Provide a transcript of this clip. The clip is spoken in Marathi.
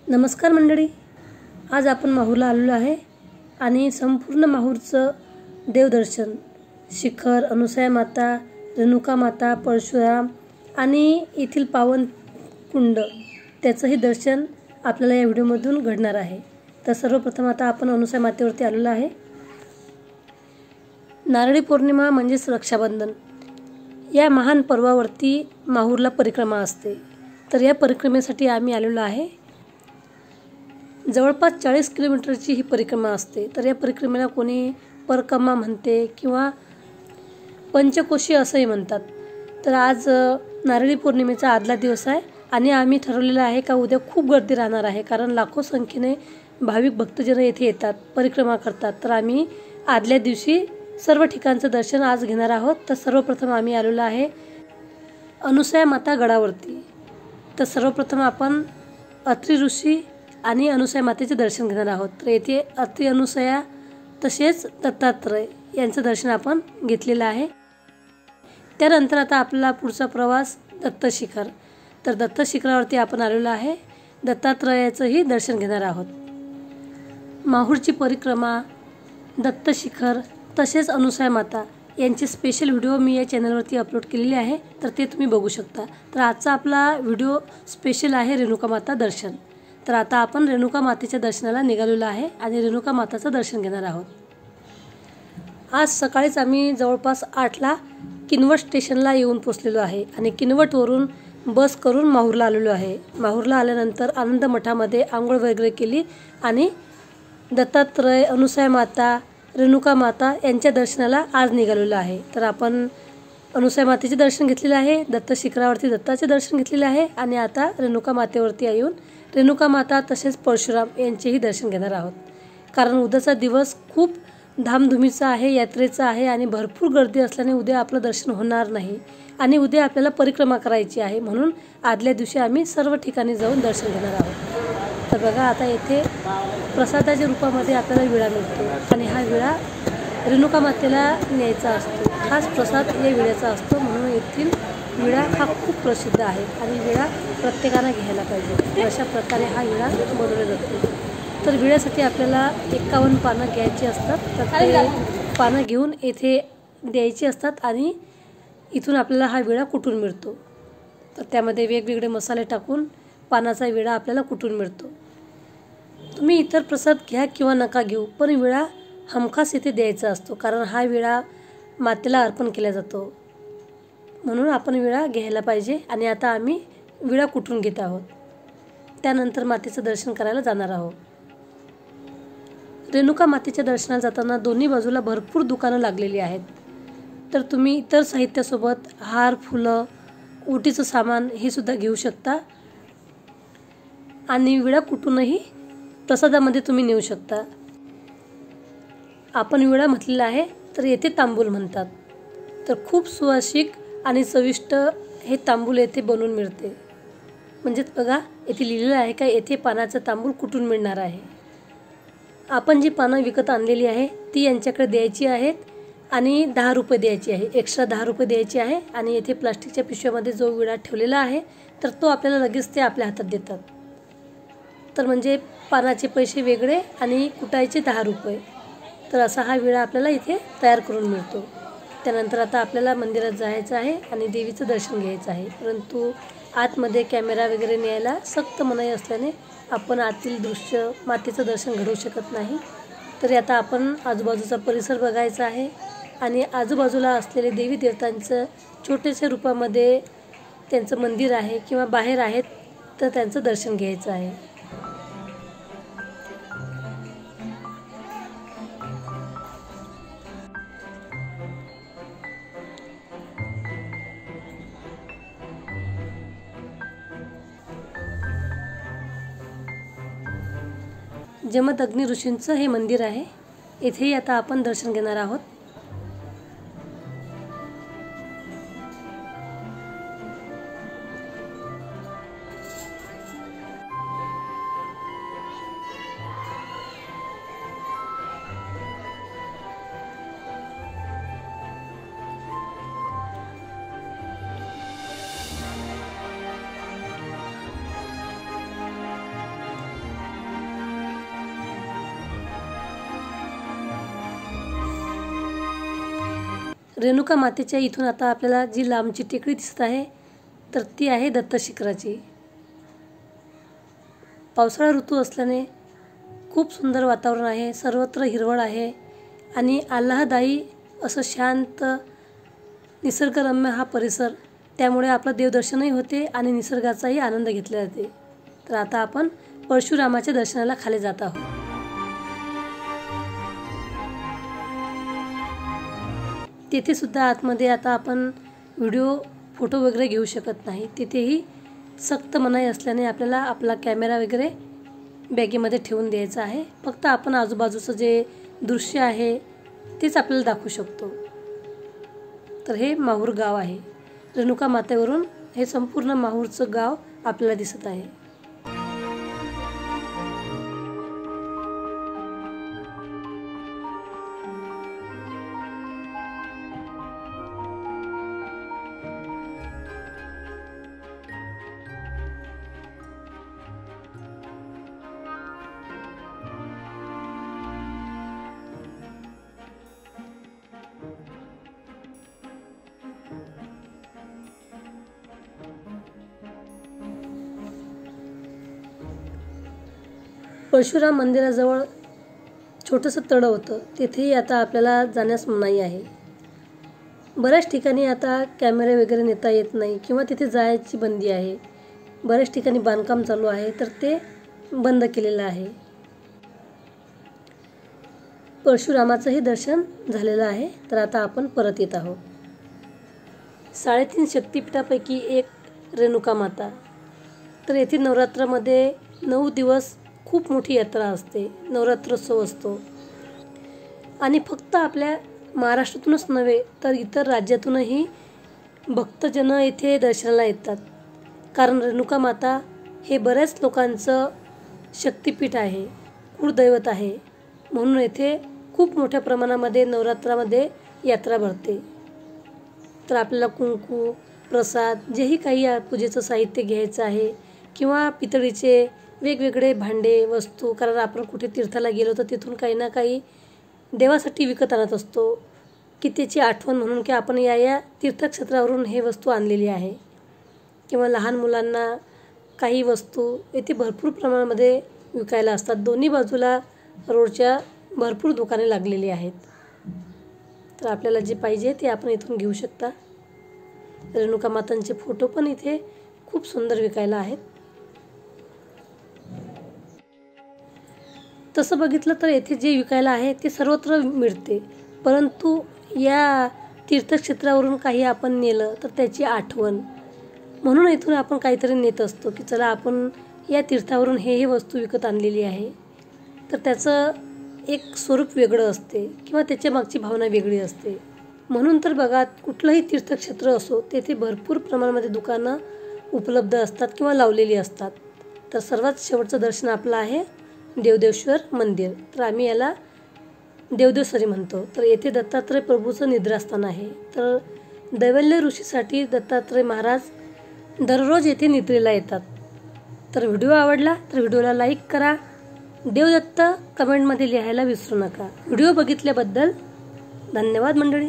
नमस्कार मंडळी, आज आपण माहूरला आलेलो आहे आणि संपूर्ण माहूरचं देवदर्शन शिखर, अनुसया माता, रेणुका माता, परशुराम आणि येथील पावन कुंड त्याचंही दर्शन आपल्याला या व्हिडिओमधून घडणार आहे। तर सर्वप्रथम आता आपण अनुसया मातेवरती आलेलो आहे। नारळी पौर्णिमा म्हणजेच रक्षाबंधन या महान पर्वावरती माहूरला परिक्रमा असते। तर या परिक्रमेसाठी आम्ही आलेलो आहे। जवळपास 40 किलोमीटरची ही परिक्रमा असते। तर या परिक्रमेला कोणी परकमा म्हणते किंवा पंचकोशी असंही म्हणतात। तर आज नारळी पौर्णिमेचा आदला दिवस आहे आणि आम्ही ठरवलेलं आहे का उद्या खूप गर्दी राहणार आहे, कारण लाखो संख्येने भाविक भक्तजन येथे येतात, परिक्रमा करतात। तर आम्ही आदल्या दिवशी सर्व ठिकाणचं दर्शन आज घेणार आहोत। तर सर्वप्रथम आम्ही आलेलो आहे अनुसया माता गडावरती। तर सर्वप्रथम आपण अत्री ऋषी आणि अनुसया मातेचे दर्शन घेणार आहोत। तर येथे अत्री, अनुसया तसेच दत्तात्रय यांचं दर्शन आपण घेतलेलं आहे। त्यानंतर आता आपला पुढचा प्रवास दत्त शिखर। तर दत्त शिखरावरती आपण आलेलो आहे, दत्तात्रयाचंही दर्शन घेणार आहोत। माहूरची परिक्रमा, दत्त शिखर तसेच अनुसया माता यांचे स्पेशल व्हिडिओ मी या चॅनलवरती अपलोड केलेले आहे, तर ते तुम्ही बघू शकता। तर आजचा आपला व्हिडिओ स्पेशल आहे रेणुका माता दर्शन। तर आता आपण रेणुका मातेच्या दर्शनाला निघालेलो आहे आणि रेणुका माताचं दर्शन घेणार आहोत। आज सकाळीच आम्ही जवळपास 8ला किनवट स्टेशनला येऊन पोहोचलेलो आहे आणि किनवटवरून बस करून माहूरला आलेलो आहे। माहूरला आल्यानंतर आनंद मठामध्ये आंघोळ वगैरे केली आणि दत्तात्रय, अनुसया माता, रेणुका माता यांच्या दर्शनाला आज निघालेलो आहे। तर आपण अनुसया मातेचे दर्शन घेतलेले आहे, दत्त शिखरावरती दत्ताचे दर्शन घेतलेले आहे आणि आता रेणुका मातेवरती येऊन रेणुका माता तसेच परशुराम यांचेही दर्शन घेणार आहोत। कारण उद्याचा दिवस खूप धामधुमीचा आहे, यात्रेचा आहे आणि भरपूर गर्दी असल्याने उद्या आपलं दर्शन होणार नाही आणि उद्या आपल्याला परिक्रमा करायची आहे, म्हणून आदल्या दिवशी आम्ही सर्व ठिकाणी जाऊन दर्शन घेणार आहोत। तर बघा, आता येथे प्रसादाच्या रूपामध्ये आपल्याला विडा मिळतो आणि हा विडा रेणुका मातेला न्यायचा असतो। खास प्रसाद या विड्याचा असतो, म्हणून येथील विडा हा खूप प्रसिद्ध आहे आणि विडा प्रत्येकाने घ्यायला पाहिजे। अशा प्रकारे हा विडा बनवला जातो। तर विड्यासाठी आपल्याला 51 पानं घ्यायची असतात। तर ते पानं घेऊन येथे द्यायची असतात आणि इथून आपल्याला हा विडा कुटून मिळतो। तर त्यामध्ये वेगवेगळे मसाले टाकून पानाचा विडा आपल्याला कुटून मिळतो। तुम्ही इतर प्रसाद घ्या किंवा नका घेऊ, पण विडा हमखास इथे द्यायचा असतो, कारण हा विडा मातेला अर्पण केला जातो, म्हणून आपण विडा घ्यायला पाहिजे। आणि आता आम्ही विडा कुटून घेत आहोत, त्यानंतर मातेचं दर्शन करायला जाणार आहोत। रेणुका मातेच्या दर्शनाला जाताना दोन्ही बाजूला भरपूर दुकानं लागलेली आहेत। तर तुम्ही इतर साहित्यासोबत हार, फुलं, ओटीचं सामान हे सुद्धा घेऊ शकता आणि विडा कुटूनही प्रसादामध्ये तुम्ही नेऊ शकता। आपण विडा म्हटलेला आहे, तर येथे तांबूल म्हणतात। तर खूप सुवासिक आणि चविष्ट हे तांबूल येथे बनवून मिळते। म्हणजेच बघा, येथे लिहिलेलं आहे का येथे पानाचं तांबूल कुटून मिळणार आहे। आपण जी पानं विकत आणलेली आहे ती यांच्याकडे द्यायची आहेत आणि 10 रुपये द्यायची आहे, एक्स्ट्रा 10 रुपये द्यायची आहे। आणि येथे प्लास्टिकच्या पिशव्यामध्ये जो विडा ठेवलेला आहे तर तो आपल्याला लगेच ते आपल्या हातात देतात। तर म्हणजे पानाचे पैसे वेगळे आणि कुटायचे 10 रुपये। तर असा हा विडा आपल्याला इथे तयार करून मिळतो। त्यानंतर आता आपल्याला मंदिरात जायचं आहे आणि देवीचं दर्शन घ्यायचं आहे, परंतु आतमध्ये कॅमेरा वगैरे न्यायला सक्त मनाई असल्याने आपण आतील दृश्य, मातेचं दर्शन घडवू शकत नाही। तरी आता आपण आजूबाजूचा परिसर बघायचा आहे आणि आजूबाजूला असलेले देवी देवतांचं छोट्याशा रूपामध्ये त्यांचं मंदिर आहे किंवा बाहेर आहेत, तर त्यांचं दर्शन घ्यायचं आहे। जमदग्नी ऋषींचं हे मंदिर आहे, येथेही आता आपण दर्शन घेणार आहोत। रेणुका मातेच्या इथून आता आपल्याला जी लांबची टेकडी दिसत आहे तर ती आहे दत्तशिखराची. पावसाळा ऋतू असल्याने खूप सुंदर वातावरण आहे, सर्वत्र हिरवळ आहे आणि आल्हाददायी असं शांत निसर्गरम्य हा परिसर. त्यामुळे आपलं देवदर्शनही होते आणि निसर्गाचाही आनंद घेतला जाते. तर आता आपण परशुरामाच्या दर्शनाला खाली जात आहोत. तेथे सुद्धा आतमध्ये आता आपण व्हिडिओ फोटो वगैरे घेऊ शकत नाही. तिथेही सक्त मनाई असल्याने आपल्याला आपला कॅमेरा वगैरे बॅगेमध्ये ठेवून द्यायचा आहे. फक्त आपण आजूबाजूचं जे दृश्य आहे तेच आपल्याला दाखवू शकतो. तर हे माहूर गाव आहे. रेणुका मातेवरून हे संपूर्ण माहूरचं गाव आपल्याला दिसत आहे. परशुराम मंदिराजवळ छोटंसं तळं होतं, तेथेही आता आपल्याला जाण्यास मनाई आहे. बऱ्याच ठिकाणी आता कॅमेरे वगैरे नेता येत नाही किंवा तिथे जायची बंदी आहे. बऱ्याच ठिकाणी बांधकाम चालू आहे तर ते बंद केलेलं आहे. परशुरामाचंही दर्शन झालेलं आहे. तर आता आपण परत येत आहोत. 3.5 शक्तिपीठापैकी एक रेणुका माता. तर येथे नवरात्रामध्ये 9 दिवस खूप मोठी यात्रा असते, नवरात्रोत्सव असतो आणि फक्त आपल्या महाराष्ट्रातूनच नव्हे तर इतर राज्यातूनही भक्तजन येथे दर्शनाला येतात. कारण रेणुका माता हे बऱ्याच लोकांचं शक्तिपीठ आहे, कुळदैवत आहे. म्हणून येथे खूप मोठ्या प्रमाणामध्ये नवरात्रामध्ये यात्रा भरते. तर आपल्याला कुंकू, प्रसाद, जेही काही पूजेचं साहित्य घ्यायचं आहे किंवा पितळीचे वेगवेगळे भांडे, वस्तू, कारण आपण कुठे तीर्थाला गेलो तर तिथून काही ना काही देवासाठी विकत आणत असतो की त्याची आठवण म्हणून की आपण या तीर्थक्षेत्रावरून हे वस्तू आणलेली आहे. किंवा लहान मुलांना काही वस्तू येथे भरपूर प्रमाणामध्ये विकायला असतात. दोन्ही बाजूला रोडच्या भरपूर दुकाने लागलेली आहेत. तर आपल्याला जे पाहिजे ते आपण इथून घेऊ शकता. रेणुका मातांचे फोटो पण इथे खूप सुंदर विकायला आहेत. तसं बघितलं तर येथे जे विकायला आहे ते सर्वत्र मिळते, परंतु या तीर्थक्षेत्रावरून काही आपण नेलं तर त्याची आठवण म्हणून इथून आपण काहीतरी नेत असतो की चला आपण या तीर्थावरून हे वस्तू विकत आणलेली आहे. तर त्याचं एक स्वरूप वेगळं असते किंवा त्याच्या मागची भावना वेगळी असते. म्हणून तर बघा, कुठलंही तीर्थक्षेत्र असो तेथे भरपूर प्रमाणामध्ये दुकानं उपलब्ध असतात किंवा लावलेली असतात. तर सर्वात शेवटचं दर्शन आपलं आहे देवदेश्वर मंदिर. तर आम्ही याला देवदेवसरी म्हणतो. तर येथे दत्तात्रय प्रभूचं निद्रास्थान आहे. तर दैवल्य ऋषीसाठी दत्तात्रय महाराज दररोज येथे निद्रेला येतात. तर व्हिडिओ आवडला तर व्हिडिओला लाईक करा. देवदत्त कमेंटमध्ये लिहायला विसरू नका. व्हिडिओ बघितल्याबद्दल धन्यवाद मंडळी.